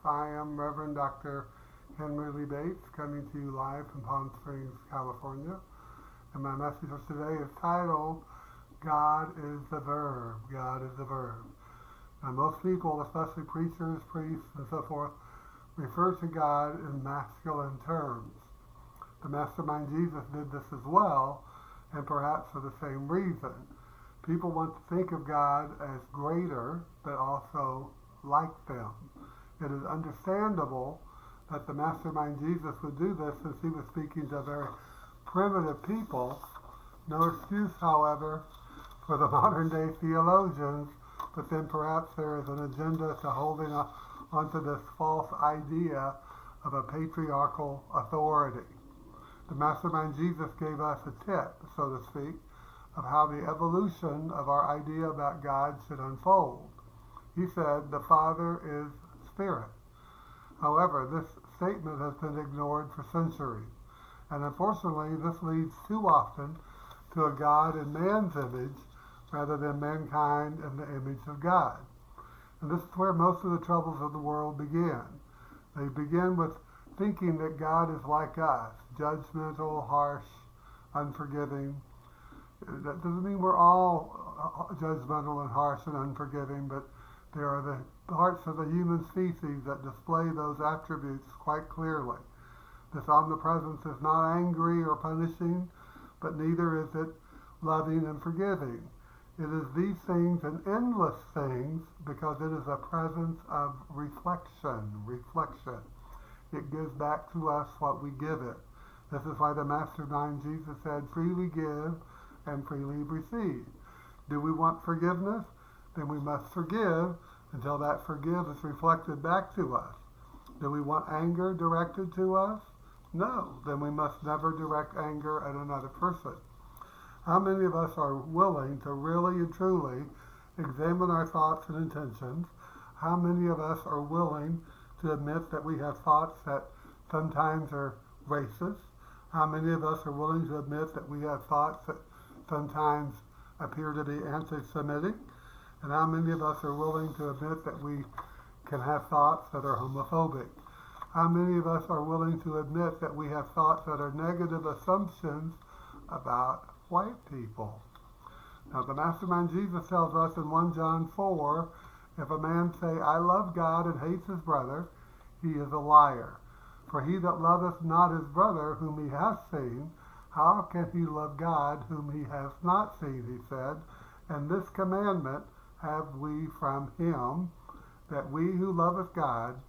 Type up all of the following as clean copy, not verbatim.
I am Reverend Dr. Henry Lee Bates, coming to you live from Palm Springs, California. And my message for today is titled, God is the Verb. God is the Verb. Now, most people, especially preachers, priests, and so forth, refer to God in masculine terms. The Mastermind Jesus did this as well, and perhaps for the same reason. People want to think of God as greater, but also like them. It is understandable that the Mastermind Jesus would do this since he was speaking to very primitive people. No excuse, however, for the modern day theologians, but then perhaps there is an agenda to holding onto this false idea of a patriarchal authority. The Mastermind Jesus gave us a tip, so to speak, of how the evolution of our idea about God should unfold. He said, the Father is Spirit. However, this statement has been ignored for centuries. And unfortunately, this leads too often to a God in man's image rather than mankind in the image of God. And this is where most of the troubles of the world begin. They begin with thinking that God is like us, judgmental, harsh, unforgiving. That doesn't mean we're all judgmental and harsh and unforgiving, but there are the parts of the human species that display those attributes quite clearly. This omnipresence is not angry or punishing, but neither is it loving and forgiving. It is these things and endless things because it is a presence of reflection. It gives back to us what we give it. This is why the Mastermind Jesus said, freely give and freely receive. Do we want forgiveness? Then we must forgive until that forgive is reflected back to us. Do we want anger directed to us? No. Then we must never direct anger at another person. How many of us are willing to really and truly examine our thoughts and intentions? How many of us are willing to admit that we have thoughts that sometimes are racist? How many of us are willing to admit that we have thoughts that sometimes appear to be anti-Semitic? And how many of us are willing to admit that we can have thoughts that are homophobic? How many of us are willing to admit that we have thoughts that are negative assumptions about white people? Now, the Mastermind Jesus tells us in 1 John 4, if a man say, I love God and hates his brother, he is a liar. For he that loveth not his brother whom he hath seen, how can he love God whom he hath not seen, he said. And this commandment have we from him, that we who loveth God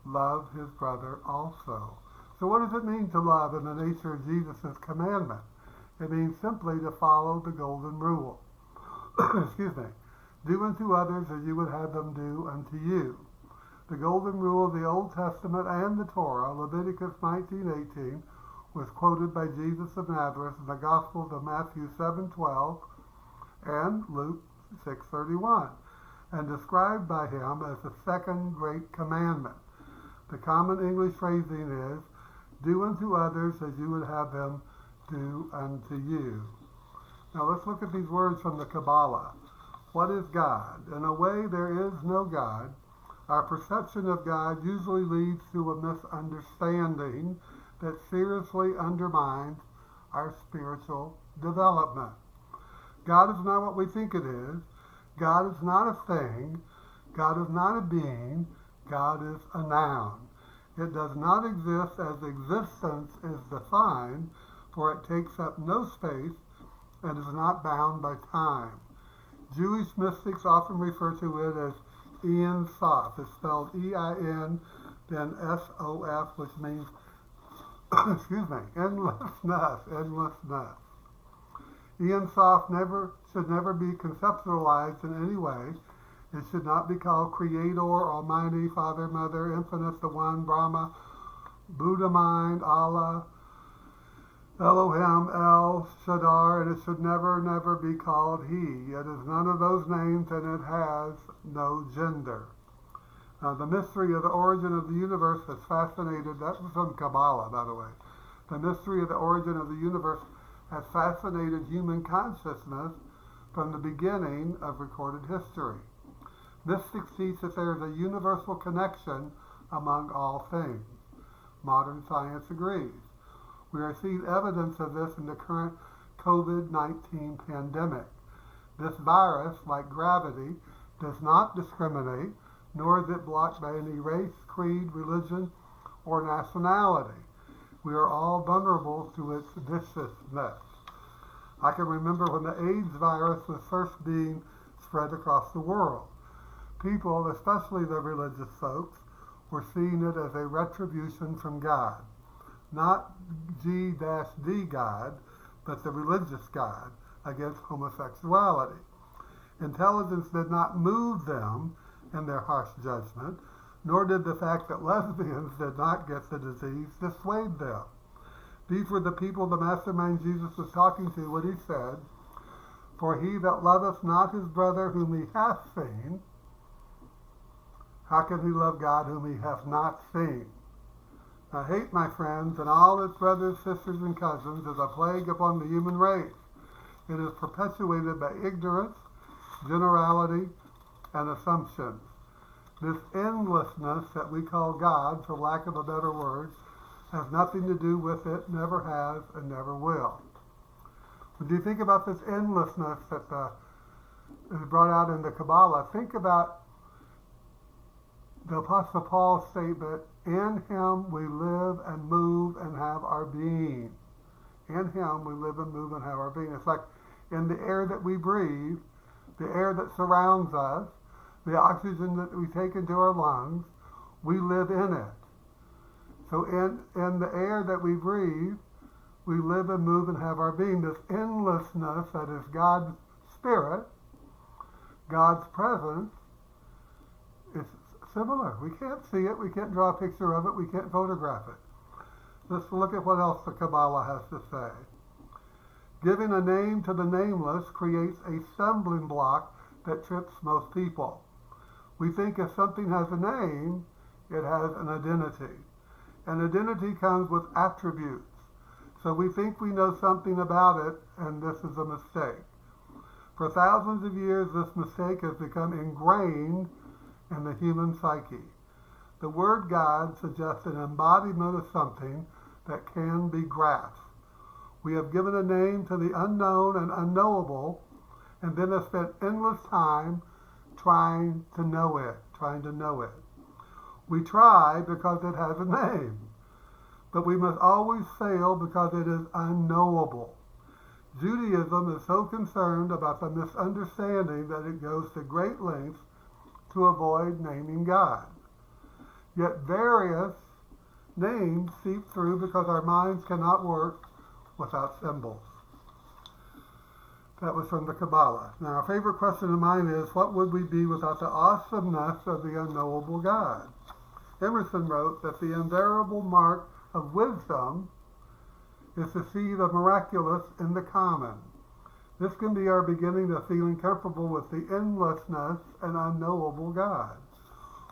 love his brother also. So what does it mean to love in the nature of Jesus' commandment? It means simply to follow the golden rule. Excuse me. Do unto others as you would have them do unto you. The golden rule of the Old Testament and the Torah, Leviticus 19:18, was quoted by Jesus of Nazareth in the Gospels of Matthew 7:12 and Luke 6:31, and described by him as the second great commandment. The common English phrasing is, do unto others as you would have them do unto you. Now let's look at these words from the Kabbalah. What is God? In a way, there is no God. Our perception of God usually leads to a misunderstanding that seriously undermines our spiritual development. God is not what we think it is. God is not a thing. God is not a being. God is a noun. It does not exist as existence is defined, for it takes up no space and is not bound by time. Jewish mystics often refer to it as Ein Sof. It's spelled E-I-N, then S-O-F, which means, excuse me, endlessness. Ein Sof should never be conceptualized in any way. It should not be called Creator, Almighty, Father, Mother, Infinite, the One, Brahma, Buddha Mind, Allah, Elohim, El Shaddai, and it should never be called He. It is none of those names, and it has no gender. Now, the mystery of the origin of the universe has fascinated, that was from Kabbalah, by the way. The mystery of the origin of the universe has fascinated human consciousness from the beginning of recorded history. Mystics teach that there is a universal connection among all things. Modern science agrees. We are seeing evidence of this in the current COVID-19 pandemic. This virus, like gravity, does not discriminate, nor is it blocked by any race, creed, religion, or nationality. We are all vulnerable to its viciousness. I can remember when the AIDS virus was first being spread across the world. People, especially the religious folks, were seeing it as a retribution from God. Not G-D God, but the religious God against homosexuality. Intelligence did not move them in their harsh judgment, nor did the fact that lesbians did not get the disease dissuade them. These were the people the mastermind Jesus was talking to when he said, "For he that loveth not his brother whom he hath seen, how can he love God whom he hath not seen?" Now, hate, my friends, and all its brothers, sisters, and cousins, is a plague upon the human race. It is perpetuated by ignorance, generality, and assumptions. This endlessness that we call God, for lack of a better word, has nothing to do with it, never has, and never will. When you think about this endlessness that is brought out in the Kabbalah, think about the Apostle Paul's statement, "In him we live and move and have our being." In him we live and move and have our being. It's like in the air that we breathe, the air that surrounds us, the oxygen that we take into our lungs, we live in it. So in the air that we breathe, we live and move and have our being. This endlessness that is God's Spirit, God's presence, is similar. We can't see it, we can't draw a picture of it, we can't photograph it. Let's look at what else the Kabbalah has to say. Giving a name to the nameless creates a stumbling block that trips most people. We think if something has a name, it has an identity. And identity comes with attributes. So we think we know something about it, and this is a mistake. For thousands of years, this mistake has become ingrained in the human psyche. The word God suggests an embodiment of something that can be grasped. We have given a name to the unknown and unknowable, and then have spent endless time trying to know it. We try because it has a name, but we must always fail because it is unknowable. Judaism is so concerned about the misunderstanding that it goes to great lengths to avoid naming God. Yet various names seep through because our minds cannot work without symbols. That was from the Kabbalah. Now, our favorite question of mine is, what would we be without the awesomeness of the unknowable God? Emerson wrote that the invariable mark of wisdom is to see the miraculous in the common. This can be our beginning of feeling comfortable with the endlessness and unknowable God.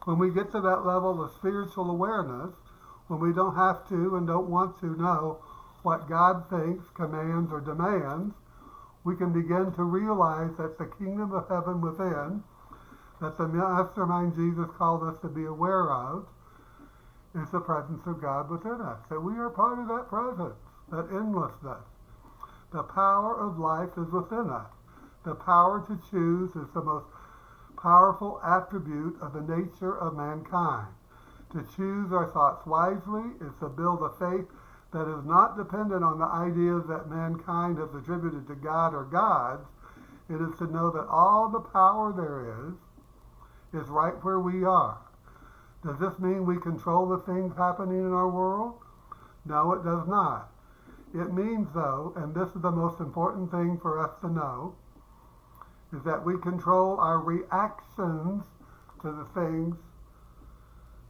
When we get to that level of spiritual awareness, when we don't have to and don't want to know what God thinks, commands, or demands, we can begin to realize that the kingdom of heaven within, that the mastermind Jesus called us to be aware of, is the presence of God within us. That we are part of that presence, that endlessness. The power of life is within us. The power to choose is the most powerful attribute of the nature of mankind. To choose our thoughts wisely is to build a faith that is not dependent on the ideas that mankind has attributed to God or gods. It is to know that all the power there is right where we are. Does this mean we control the things happening in our world? No, it does not. It means, though, and this is the most important thing for us to know, is that we control our reactions to the things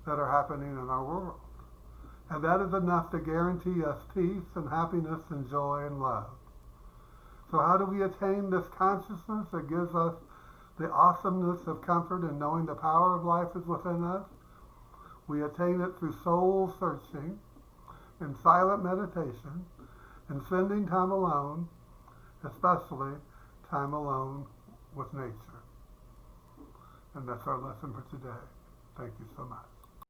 that are happening in our world. And that is enough to guarantee us peace and happiness and joy and love. So how do we attain this consciousness that gives us the awesomeness of comfort in knowing the power of life is within us? We attain it through soul searching and silent meditation and spending time alone, especially time alone with nature. And that's our lesson for today. Thank you so much.